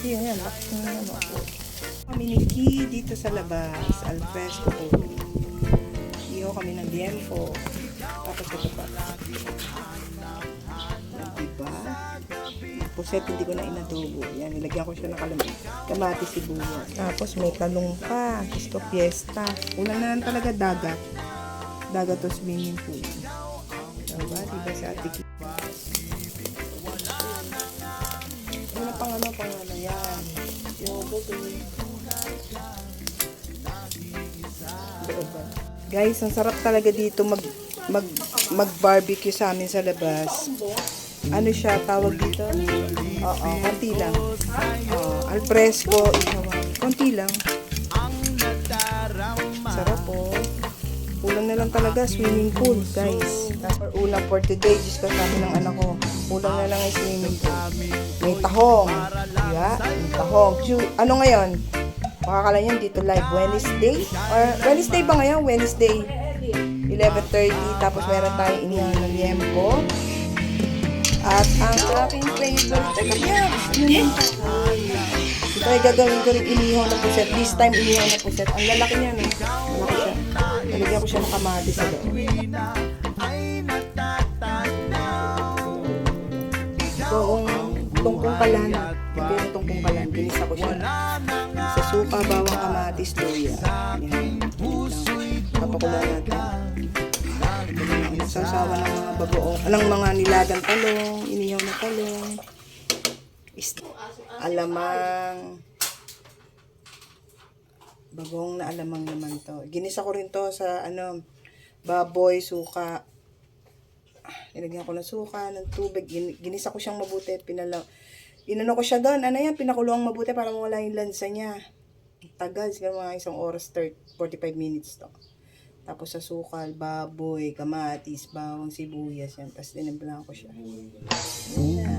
Yan, lakas na ano ako. Kami ni Ki dito sa labas, alfresco po. Iho kami ng liempo. Tapos ito pa. Diba? Puset, hindi ko na inadobo. Yan, nilagyan ko siya ng kamatis, sibuyas. Tapos may talong pa. Gusto fiesta. Ulan na lang talaga dagat. Dagat o swimming pool. Diba? Diba sa Ate Ki? Ano pang ano yan. Yogo, guys, ang sarap talaga dito mag-barbecue sa amin sa labas. Ano siya, tawag dito? Oo, konti lang. Alfresco, konti lang. Sarap po. Kulang na lang talaga, swimming pool, guys. Ulam for today, just kasama ng anak ko. Kulang na lang ay swimming pool. May tahong. Diba? May tahong. Ano ngayon? Makakala nyo dito live Wednesday? Or Wednesday ba ngayon? Wednesday 11:30. Tapos meron tayong inihaw ng liempo. At ang aking favorite. Teka, ito ay gagawin ko rin inihaw ng puset. This time inihaw ng puset. Ang lalaki niya, no? Malaki siya. Nalagyan ko siya ng kamatis sa loob. Buong tungkong kalan. Yung tungkong kalan. Ginisa ko siya. Sa suka, bawang, kamatis, luya. Yan. Papakulan natin. Sasawa ng mga bagoong. Anong mga nilagang talong. Inihaw na talong. Alamang. Bagong na alamang naman to. Ginisa ko rin to sa baboy, suka. Nilagyan ko ng suka, ng tubig. Ginisa ko siyang mabuti. Inano ko siya doon. Ano yan? Pinakuluang mabuti para mawala yung lansa niya. Tagal. Siguro mga 1 oras, 45 minutes to. Tapos sa sukal, baboy, kamatis, bawang, sibuyas yan. Tapos dinimplan ko siya. Ayan.